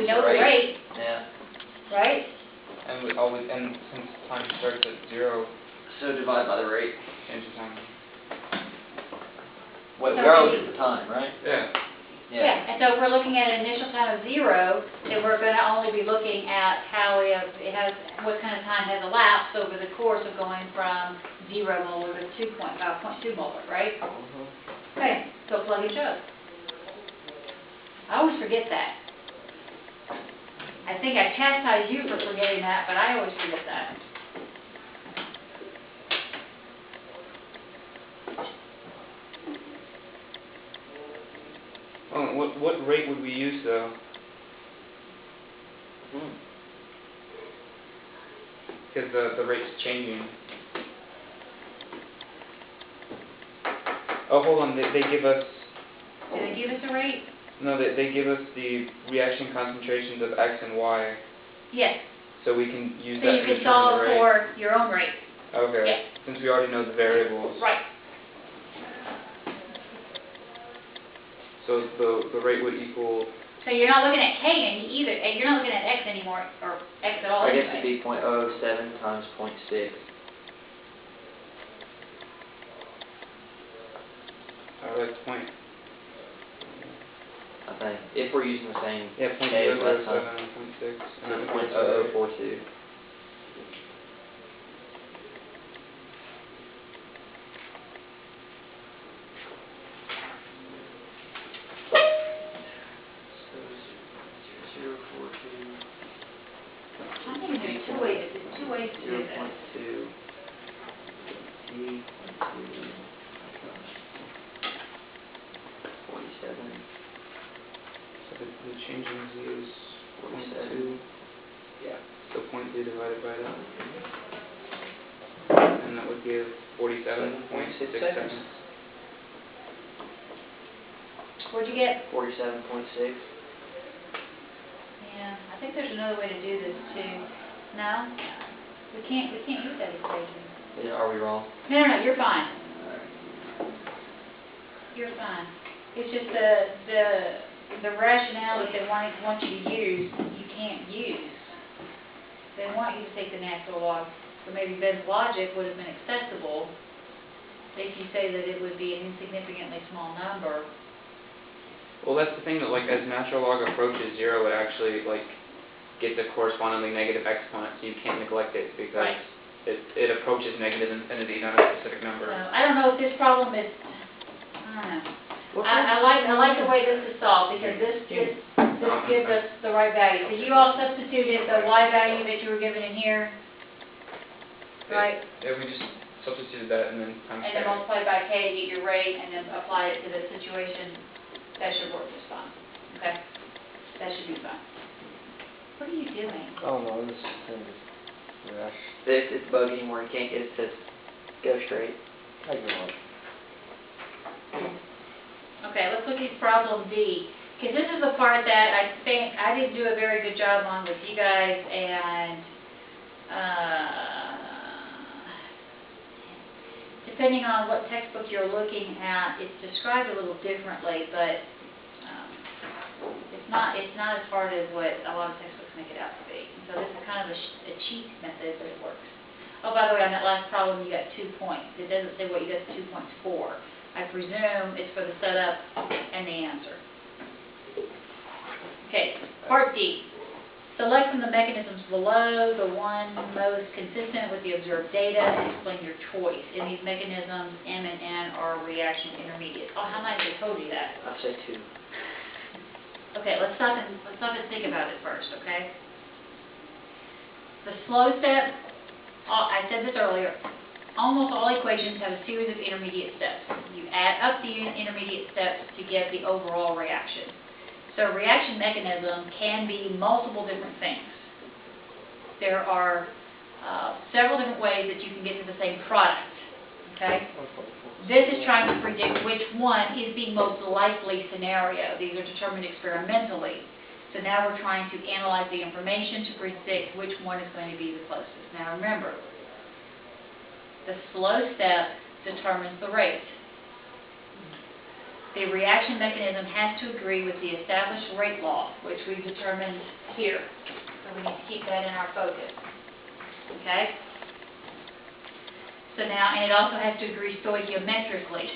we know the rate. Yeah. Right? And and since time starts at 0, So divide by the rate. change the time. Wait, So we are we- looking at the time, right? Yeah. Yeah, and so if we're looking at an initial time of 0, then we're going to only be looking at how what kind of time has elapsed over the course of going from 0 molar to 2.2 molar, right? Okay, so plug and chug. I always forget that. I think I chastise you for forgetting that, but I always forget that. Oh, what rate would we use though? Because the rate's changing. Oh, hold on. They give us. Do they give us a rate? No, they give us the reaction concentrations of X and Y. Yes. So we can use So that you to can determine solve the rate. for your own rate. Okay. Yes. Since we already know the variables. Right. So the rate would equal. So you're not looking at K either. You're not looking at X anymore, or X at all I guess anyway. it'd be 0.007 times 0.6. That's point. I think if we're using the same Yeah, K as last 0.007 time. and 0.6. And And then then 0.0042. I'm thinking there's two ways to do this. 0.2. T. 47. So the change in Z is 47. 0.2. Yeah. So 0.2 divided by that. And that would give 47.6 seconds. What'd you get? 47.6. Yeah, I think there's another way to do this too. No? We can't use that equation. Yeah, are we wrong? No, you're fine. Alright. You're fine. It's just the rationale that they want you to use, you can't use. They want you to take the natural log. So maybe Ben's logic would have been accessible if you say that it would be an insignificantly small number. Well, that's the thing that, like, as natural log approaches 0, it actually, like, gets a correspondingly negative exponent, so you can't neglect it because Right. it approaches negative infinity, not a specific number. So I don't know if this problem is, I don't know. I like the way this is solved because this gives us the right value. So you all substituted the y value that you were given in here, right? Yeah, we just substituted that and then times And then multiply by k to get your rate and then apply it to the situation. That should work just fine. Okay? That should be fine. What are you doing? Oh no, this thing is rash. It's bugging where you can't get it to go straight. I give up. Okay, let's look at problem D. Because this is the part that I think I didn't do a very good job on with you guys, and depending on what textbook you're looking at, it's described a little differently, but it's not as hard as what a lot of textbooks make it out to be. And so this is kind of a cheat method, but it works. Oh, by the way, on that last problem, you got 2 points. It doesn't say what you got 2 points for. I presume it's for the setup and the answer. Okay, part D. Select from the mechanisms below the one most consistent with the observed data and explain your choice. In these mechanisms, M and N are reaction intermediates. Oh, how many have I told you that? I'd say 2. Okay, let's stop and think about it first, okay? The slow step, I said this earlier, almost all equations have a series of intermediate steps. You add up the intermediate steps to get the overall reaction. So a reaction mechanism can be multiple different things. There are several different ways that you can get to the same product, okay? This is trying to predict which one is the most likely scenario. These are determined experimentally. So now we're trying to analyze the information to predict which one is going to be the closest. Now remember, the slow step determines the rate. the reaction mechanism has to agree with the established rate law, which we've determined here. So we need to keep that in our focus. Okay? So now, and it also has to agree stoichiometrically.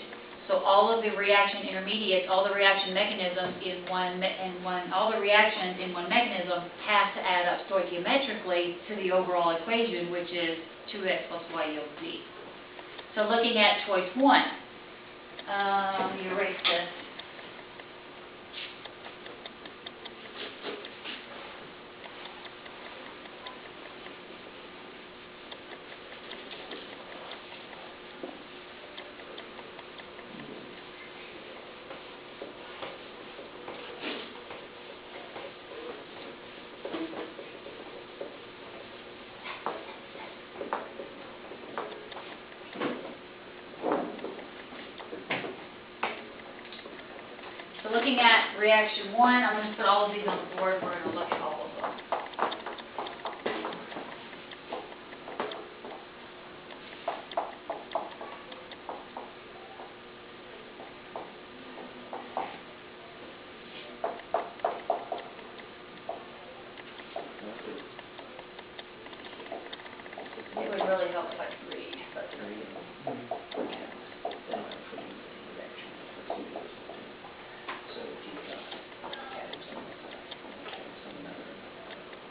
So all of the reaction intermediates, all the reaction mechanisms all the reactions in one mechanism have to add up stoichiometrically to the overall equation, which is 2x plus y yields z. So looking at choice 1, let me erase this. So looking at reaction 1, I'm going to put all of these on the board. We're going to look at all of them. It would really help if I could read. So if you've got atoms on this side, atoms on another,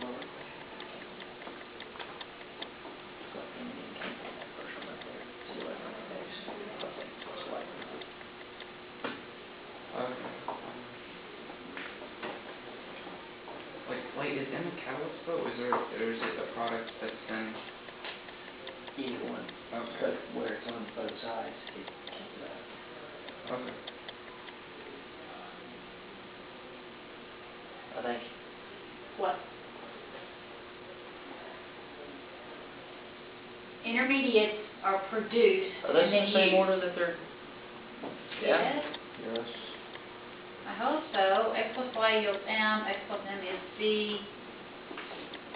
lower, so and then cancel that first one up there, so you'll have an x plus x plus y equals z. Okay. Like, is M a catalyst though, or is it a product that's then? Either one, Okay. but where it's on both sides, it cancels out. Okay. I think, What? Intermediates are produced are those and in then the same used. order that they're? Yeah. Yes, Yes. I hope so. X plus y yields m, x plus m is z,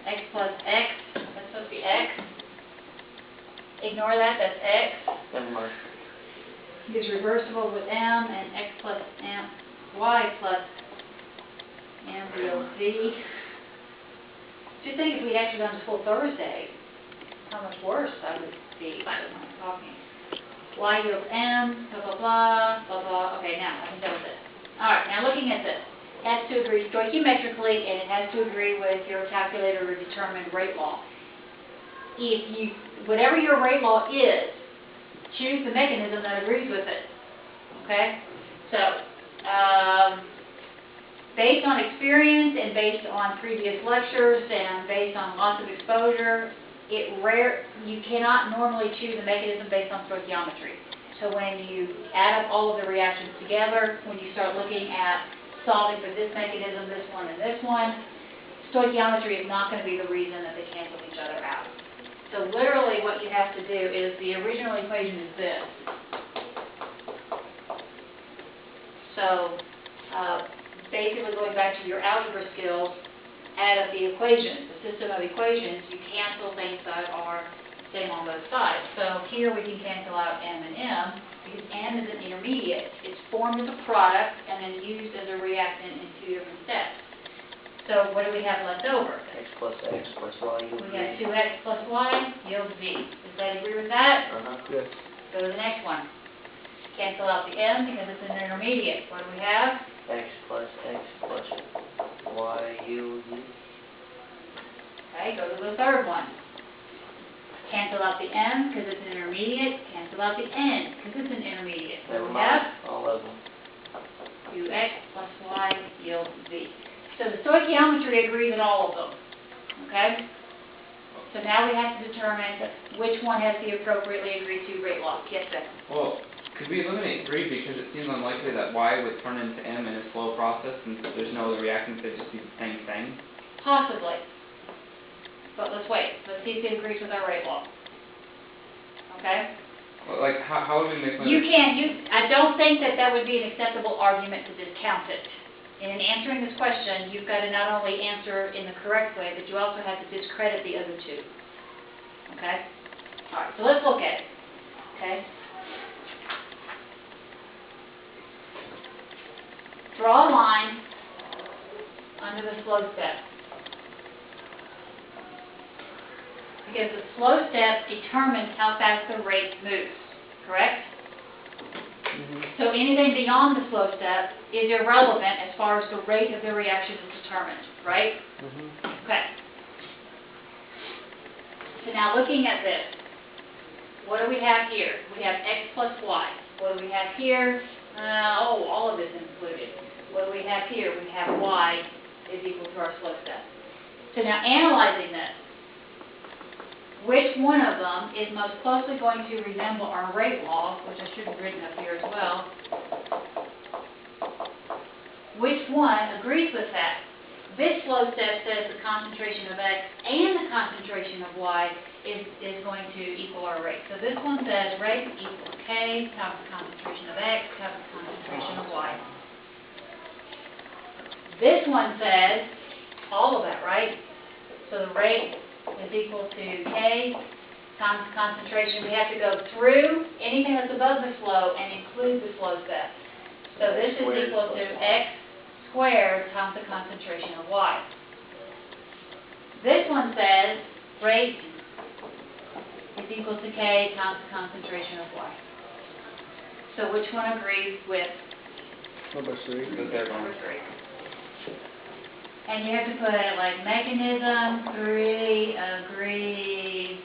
x plus x, that's supposed to be x. Ignore that, that's x. Never mind. Is reversible with m, and x plus m, y plus m yields z. Just think if we'd actually done this full Thursday, how much worse I would be when I'm talking. Y yields m, blah, blah, blah, blah, blah. Okay, now, I think that was it. All right, now looking at this. It has to agree stoichiometrically, and it has to agree with your calculator or determined rate law. Whatever your rate law is, choose the mechanism that agrees with it. Okay? So, based on experience and based on previous lectures and based on lots of exposure, you cannot normally choose a mechanism based on stoichiometry. So when you add up all of the reactions together, when you start looking at solving for this mechanism, this one, and this one, stoichiometry is not going to be the reason that they cancel each other out. So literally what you have to do is the original equation is this. So basically going back to your algebra skills, add up the equations, the system of equations, you cancel things that are same on both sides. So here we can cancel out m and m because m is an intermediate. It's formed as a product and then used as a reactant in two different steps. So what do we have left over? X plus y equals We z. got 2x plus y yields z. Does that agree with that? Yes. Go to the next one. Cancel out the m because it's an intermediate. What do we have? X plus y yields z. Okay, go to the third one. Cancel out the m because it's an intermediate. Cancel out the n because it's an intermediate. What do Never we mind, have? all of them. 2x plus y yields z. So the stoichiometry agrees in all of them. Okay? So now we have to determine which one has the appropriately agreed to rate law. Yes, sir. Well, could we eliminate 3 because it seems unlikely that y would turn into m in a slow process since there's no other reactant to just be the same thing? Possibly. But let's wait. Let's see if it agrees with our rate law. Okay? Well, like, how would we make I don't think that would be an acceptable argument to discount it. In answering this question, you've got to not only answer in the correct way, but you also have to discredit the other two. Okay? All right, so let's look at it. Okay? draw a line under the slope step. Because the slope step determines how fast the rate moves, correct? So anything beyond the slope step is irrelevant as far as the rate of the reaction is determined, right? Okay. So now looking at this, what do we have here? We have x plus y. What do we have here? All of this included. What do we have here? We have y is equal to our slope step. So now analyzing this, which one of them is most closely going to resemble our rate law, which I should have written up here as well. Which one agrees with that? This slope step says the concentration of x and the concentration of y is going to equal our rate. So this one says rate equals k times the concentration of x times the concentration of y. This one says all of that, right? So the rate is equal to k times the concentration. We have to go through anything that's above the slope and include the slope step. So this is equal to x squared times the concentration of y. This one says rate is equal to k times the concentration of y. So which one agrees with Number 3. The third number one. 3? And you have to put like mechanism 3 agrees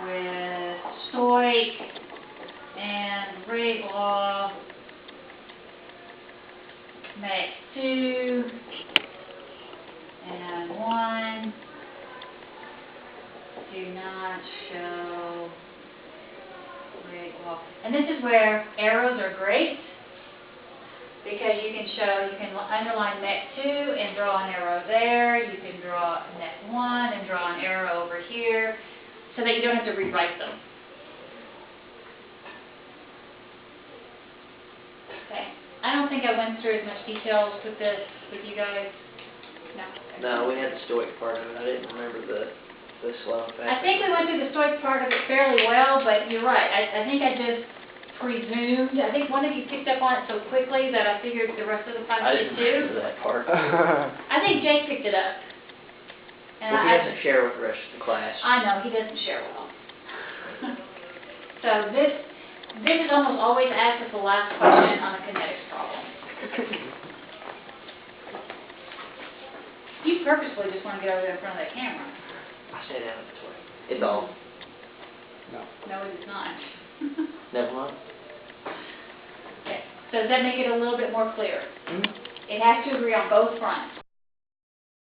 with stoic and rate law. Make 2 and 1 do not show rate law. And this is where arrows are great, because you can underline MEC 2 and draw an arrow there. You can draw MEC 1 and draw an arrow over here, so that you don't have to rewrite them. Okay. I don't think I went through as much details with this with you guys. No. No, we had the stoic part of it. I didn't remember the slow factor. I think we went through the stoic part of it fairly well, but you're right. I think I just presumed. I think one of you picked up on it so quickly that I figured the rest of the class I did didn't remember too. that part. I think Jake picked it up. And Well, he doesn't share with the rest of the class. I know, he doesn't share well. So this is almost always asked as the last question on a kinetics problem. You purposefully just want to get over there in front of that camera. I stay down this way. It's all. No, it is not. Never mind. Okay, so does that make it a little bit more clear? Mhm. It has to agree on both fronts.